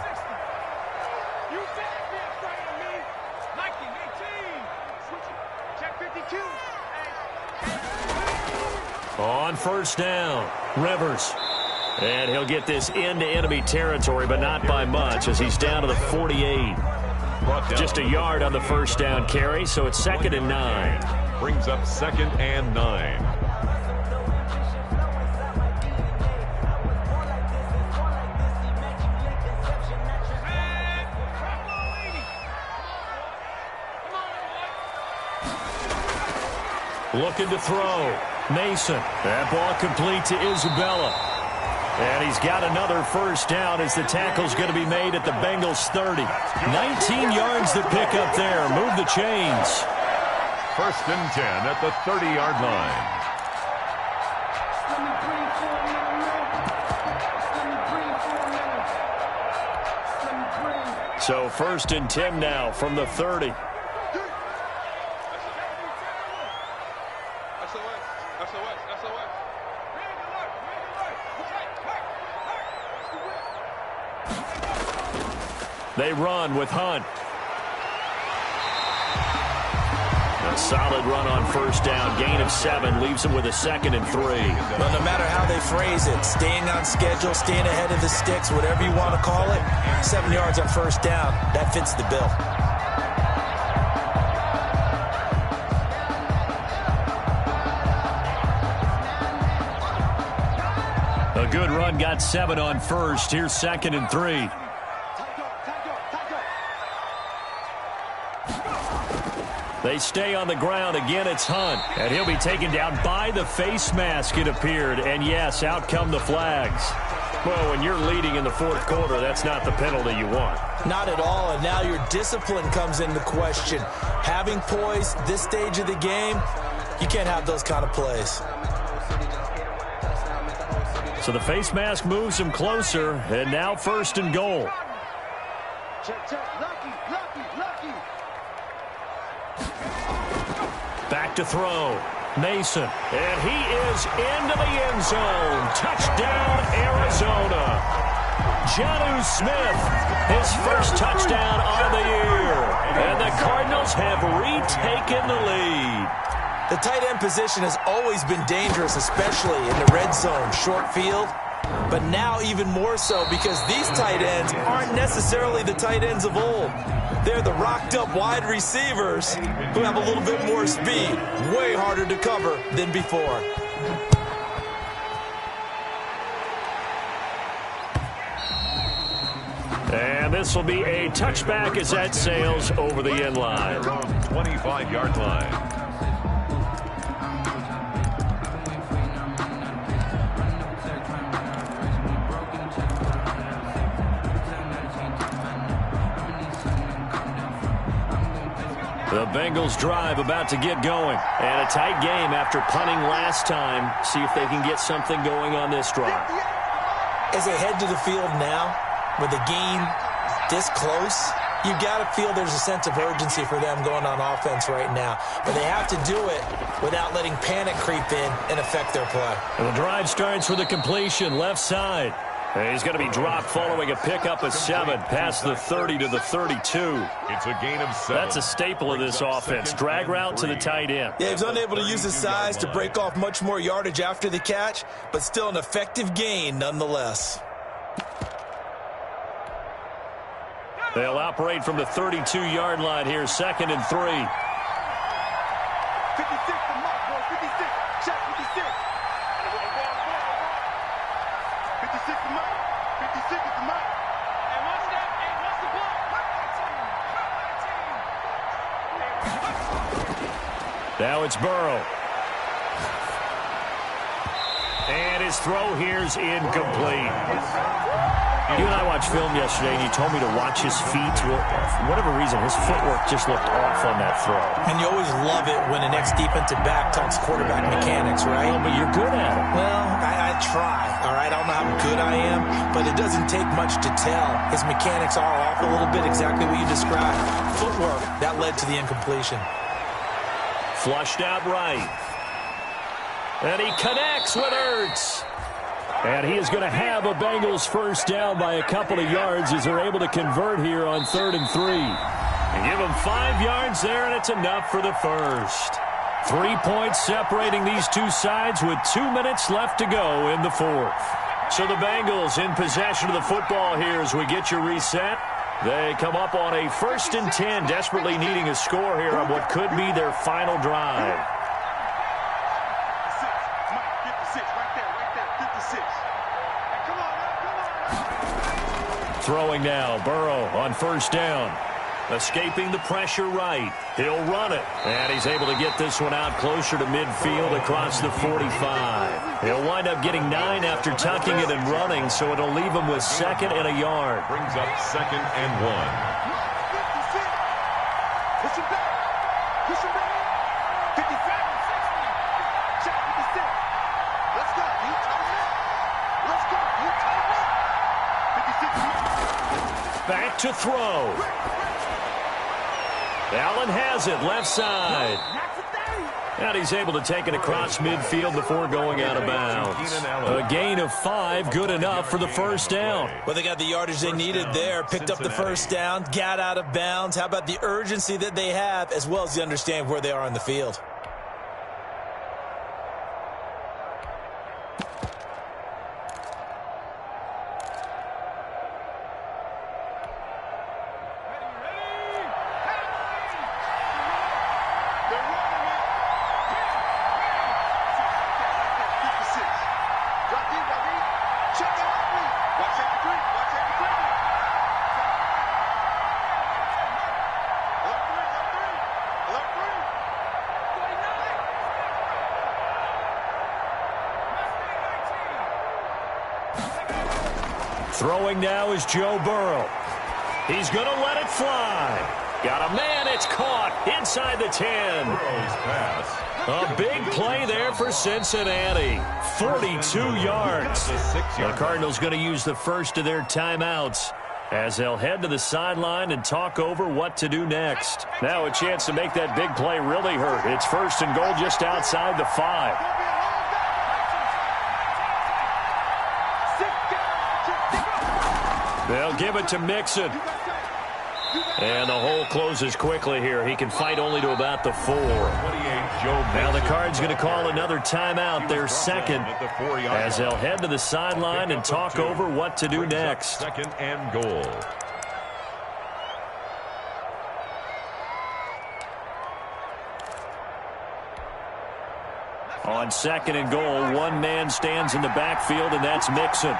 [SPEAKER 2] On first down, Rivers. And he'll get this into enemy territory, but not by much as he's down to the 48. Just a yard on the first down carry, so it's 2nd and 9.
[SPEAKER 1] Brings up 2nd and 9.
[SPEAKER 2] Looking to throw. Mason. That ball complete to Isabella. And he's got another first down as the tackle's going to be made at the Bengals 30. 19 yards to pick up there. Move the chains.
[SPEAKER 1] 1st and 10 at the 30-yard line.
[SPEAKER 2] So 1st and 10 now from the 30. They run with Hunt. A solid run on first down. Gain of 7 leaves them with a 2nd and 3.
[SPEAKER 4] Well, no matter how they phrase it, staying on schedule, staying ahead of the sticks, whatever you want to call it, 7 yards on first down, that fits the bill.
[SPEAKER 2] A good run got 7 on first. Here's 2nd and 3. They stay on the ground. Again, it's Hunt. And he'll be taken down by the face mask, it appeared. And, yes, out come the flags. Well, when you're leading in the 4th quarter, that's not the penalty you want.
[SPEAKER 4] Not at all, and now your discipline comes into question. Having poise this stage of the game, you can't have those kind of plays.
[SPEAKER 2] So the face mask moves him closer, and now 1st and goal.
[SPEAKER 3] Check, check. Lucky.
[SPEAKER 2] Back to throw. Mason. And he is into the end zone. Touchdown, Arizona. Jonnu Smith, his first touchdown on the year. And the Cardinals have retaken the lead.
[SPEAKER 4] The tight end position has always been dangerous, especially in the red zone, short field. But now even more so because these tight ends aren't necessarily the tight ends of old. They're the rocked-up wide receivers who have a little bit more speed, way harder to cover than before.
[SPEAKER 2] And this will be a touchback as that sails over the end line.
[SPEAKER 1] 25-yard line.
[SPEAKER 2] The Bengals drive about to get going. And a tight game after punting last time. See if they can get something going on this drive.
[SPEAKER 4] As they head to the field now, with the game this close, you got to feel there's a sense of urgency for them going on offense right now. But they have to do it without letting panic creep in and affect their play.
[SPEAKER 2] And the drive starts with a completion left side. And he's going to be dropped following a pickup of 7 past the 30 to the 32.
[SPEAKER 1] It's a gain of 7.
[SPEAKER 2] That's a staple of this offense. Drag route to the tight end.
[SPEAKER 4] Yeah, he's unable to use his size to break off much more yardage after the catch, but still an effective gain nonetheless.
[SPEAKER 2] They'll operate from the 32-yard line here, 2nd and 3.
[SPEAKER 3] 56 the mark, bro. 56. Check 56. 56 the mark. 56 is the mark. And what's that? And what's the block?
[SPEAKER 2] Now it's Burrow. And his throw here's incomplete. You and I watched film yesterday, and you told me to watch his feet. Well, for whatever reason, his footwork just looked off on that throw.
[SPEAKER 4] And you always love it when an ex-defensive back talks quarterback mechanics, right?
[SPEAKER 2] Well, but you're good at it.
[SPEAKER 4] Well, I try, all right? I don't know how good I am, but it doesn't take much to tell. His mechanics are off a little bit, exactly what you described. Footwork, that led to the incompletion.
[SPEAKER 2] Flushed out right. And he connects with Ertz. And he is going to have a Bengals first down by a couple of yards as they're able to convert here on 3rd and 3. And give him 5 yards there, and it's enough for the first. 3 points separating these two sides with 2 minutes left to go in the fourth. So the Bengals in possession of the football here as we get your reset. They come up on a 1st and 10, desperately needing a score here on what could be their final drive. Throwing now, Burrow on 1st down. Escaping the pressure right. He'll run it. And he's able to get this one out closer to midfield across the 45. He'll wind up getting 9 after tucking it and running, so it'll leave him with 2nd and a yard.
[SPEAKER 1] Brings up 2nd and 1.
[SPEAKER 3] Push him back. Push him back. 55. Check 56. Let's go. You tighten up. Let's go. You tighten up. 56.
[SPEAKER 2] Back to throw. Allen has it, left side. And he's able to take it across midfield before going out of bounds. A gain of 5, good enough for the first down.
[SPEAKER 4] Well, they got the yardage they needed there, picked up the first down, got out of bounds. How about the urgency that they have, as well as the understand where they are on the field?
[SPEAKER 2] Throwing now is Joe Burrow. He's going to let it fly. Got a man, it's caught inside the 10. A big play there for Cincinnati. 42 yards. The Cardinals going to use the first of their timeouts as they'll head to the sideline and talk over what to do next. Now a chance to make that big play really hurt. It's 1st and goal just outside the 5. They'll give it to Mixon. And the hole closes quickly here. He can fight only to about the 4. Now the Cards going to call another timeout, their 2nd, as they'll head to the sideline and talk over what to do next.
[SPEAKER 1] 2nd and goal.
[SPEAKER 2] On 2nd and goal, one man stands in the backfield, and that's Mixon.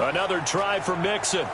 [SPEAKER 2] Another try for Mixon.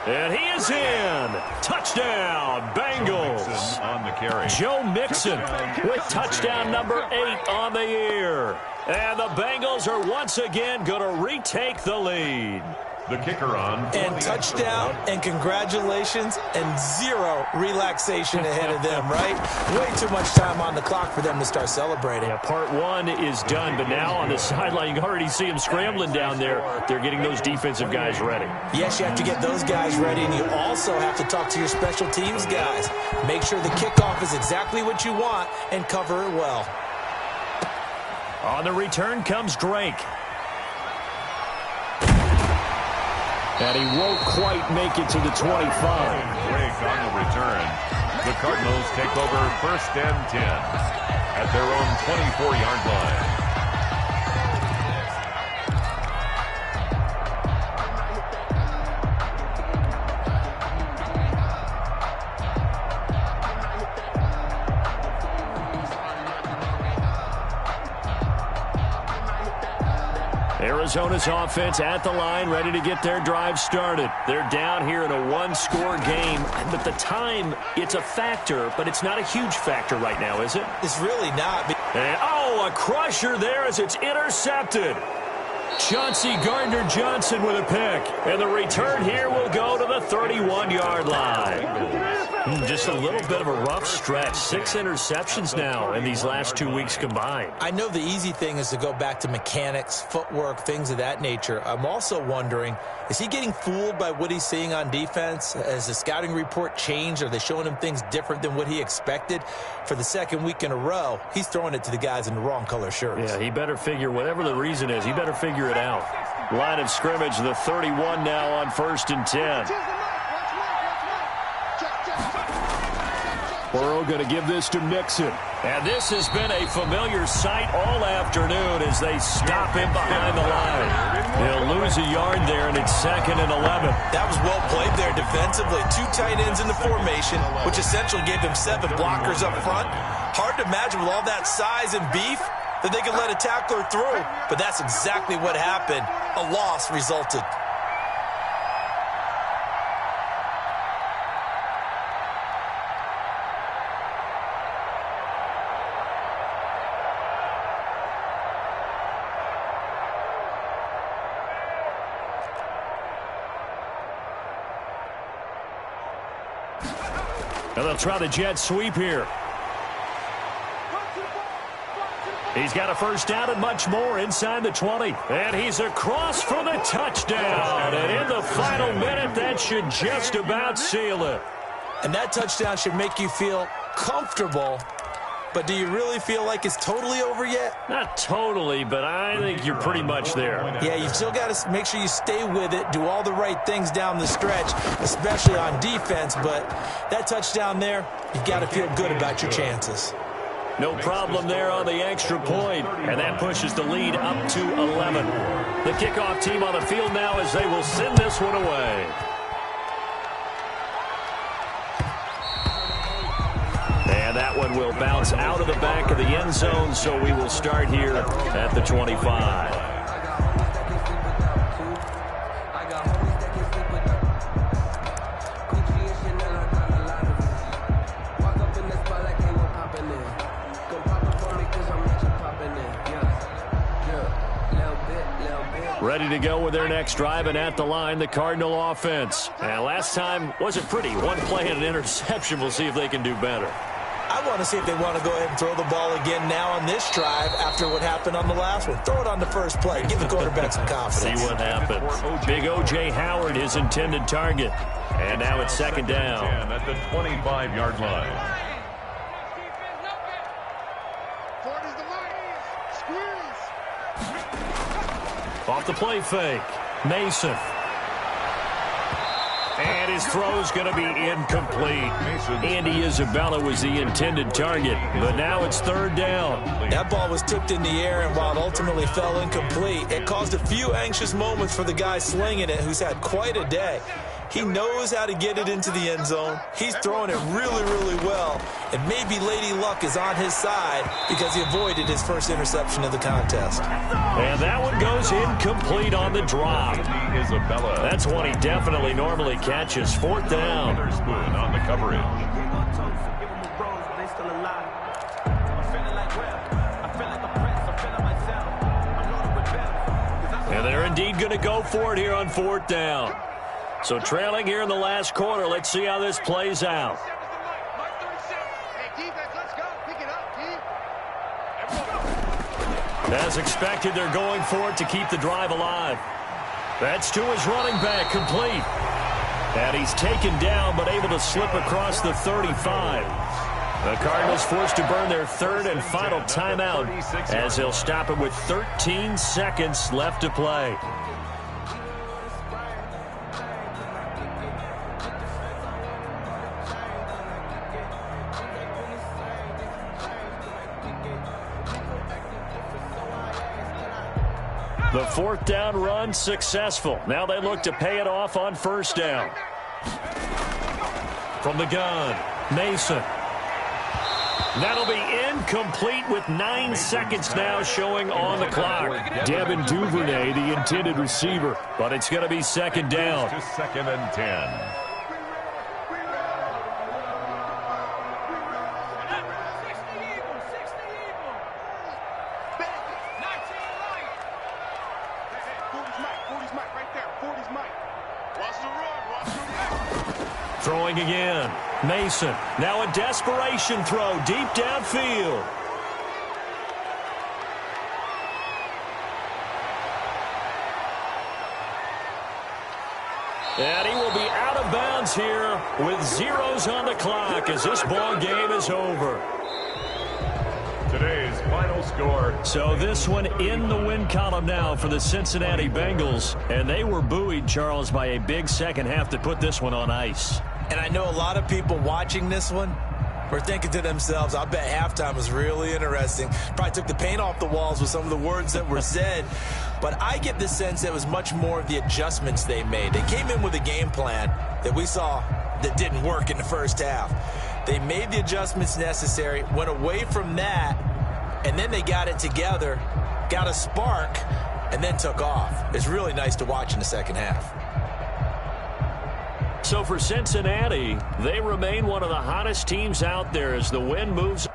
[SPEAKER 2] And he is in. Touchdown, Bengals.
[SPEAKER 1] On the carry.
[SPEAKER 2] Joe Mixon with touchdown number 8 on the year. And the Bengals are once again going to retake the lead.
[SPEAKER 1] The kicker on.
[SPEAKER 4] And touchdown, and congratulations, and 0 relaxation ahead of them, right? Way too much time on the clock for them to start celebrating.
[SPEAKER 2] Yeah, part 1 is done, but now on the sideline, you can already see them scrambling down there. They're getting those defensive guys ready.
[SPEAKER 4] Yes, you have to get those guys ready, and you also have to talk to your special teams guys. Make sure the kickoff is exactly what you want and cover it well.
[SPEAKER 2] On the return comes Drake. And he won't quite make it to the 25.
[SPEAKER 1] Drake on the return. The Cardinals take over 1st and 10 at their own 24-yard line.
[SPEAKER 2] Arizona's offense at the line, ready to get their drive started. They're down here in a one-score game, but the time, it's a factor, but it's not a huge factor right now, is it?
[SPEAKER 4] It's really not.
[SPEAKER 2] And, a crusher there as it's intercepted. Chauncey Gardner-Johnson with a pick. And the return here will go to the 31-yard line. Just a little bit of a rough stretch. 6 interceptions now in these last 2 weeks combined.
[SPEAKER 4] I know the easy thing is to go back to mechanics, footwork, things of that nature. I'm also wondering, is he getting fooled by what he's seeing on defense? Has the scouting report changed? Are they showing him things different than what he expected? For the second week in a row, he's throwing it to the guys in the wrong color shirts.
[SPEAKER 2] Yeah, he better figure, whatever the reason is, he better figure it out. Line of scrimmage, the 31 now on 1st and 10. Burrow going to give this to Mixon. And this has been a familiar sight all afternoon as they stop him behind the line. He'll lose a yard there, and it's 2nd and 11.
[SPEAKER 4] That was well played there defensively. 2 tight ends in the formation, which essentially gave him 7 blockers up front. Hard to imagine with all that size and beef that they could let a tackler through. But that's exactly what happened. A loss resulted.
[SPEAKER 2] And they'll try the jet sweep here. He's got a first down and much more inside the 20. And he's across for the touchdown. And in the final minute, that should just about seal it.
[SPEAKER 4] And that touchdown should make you feel comfortable. But do you really feel like it's totally over yet?
[SPEAKER 2] Not totally, but I think you're pretty much there.
[SPEAKER 4] Yeah, you've still got to make sure you stay with it, do all the right things down the stretch, especially on defense. But that touchdown there, you've got to feel good about your chances.
[SPEAKER 2] No problem there on the extra point, and that pushes the lead up to 11. The kickoff team on the field now as they will send this one away. And that one will bounce out of the back of the end zone, so we will start here at the 25. Ready to go with their next drive, and at the line, the Cardinal offense. And last time wasn't pretty. One play and an interception. We'll see if they can do better.
[SPEAKER 4] I want to see if they want to go ahead and throw the ball again now on this drive after what happened on the last one. Throw it on the first play. Give the quarterback some confidence.
[SPEAKER 2] See what happens. Big O.J. Howard, his intended target. And now it's 2nd down.
[SPEAKER 1] At the 25-yard line.
[SPEAKER 2] Off the play fake. Mason. And his throw's going to be incomplete. Andy Isabella was the intended target, but now it's 3rd down.
[SPEAKER 4] That ball was tipped in the air, and while it ultimately fell incomplete, it caused a few anxious moments for the guy slinging it, who's had quite a day. He knows how to get it into the end zone. He's throwing it really, really well. And maybe Lady Luck is on his side because he avoided his first interception of the contest.
[SPEAKER 2] And that one goes incomplete on the drop. That's one he definitely normally catches. 4th down.
[SPEAKER 1] On the coverage.
[SPEAKER 2] And they're indeed going to go for it here on 4th down. So trailing here in the last quarter, let's see how this plays out. As expected, they're going for it to keep the drive alive. That's to his running back, complete. And he's taken down, but able to slip across the 35. The Cardinals forced to burn their 3rd and final timeout as they'll stop it with 13 seconds left to play. The 4th down run successful. Now they look to pay it off on 1st down. From the gun, Mason. That'll be incomplete with 9 seconds now showing on the clock. Devin Duvernay, the intended receiver, but it's going to be second down.
[SPEAKER 1] To second and 10.
[SPEAKER 2] Throwing again. Mason. Now a desperation throw deep downfield. And he will be out of bounds here with zeros on the clock as this ball game is over.
[SPEAKER 1] Today's final score.
[SPEAKER 2] So this one in the win column now for the Cincinnati Bengals. And they were buoyed, Charles, by a big second half to put this one on ice.
[SPEAKER 4] And I know a lot of people watching this one were thinking to themselves, I bet halftime was really interesting. Probably took the paint off the walls with some of the words that were said. But I get the sense that it was much more of the adjustments they made. They came in with a game plan that we saw that didn't work in the first half. They made the adjustments necessary, went away from that, and then they got it together, got a spark, and then took off. It's really nice to watch in the second half. So for Cincinnati, they remain one of the hottest teams out there as the win moves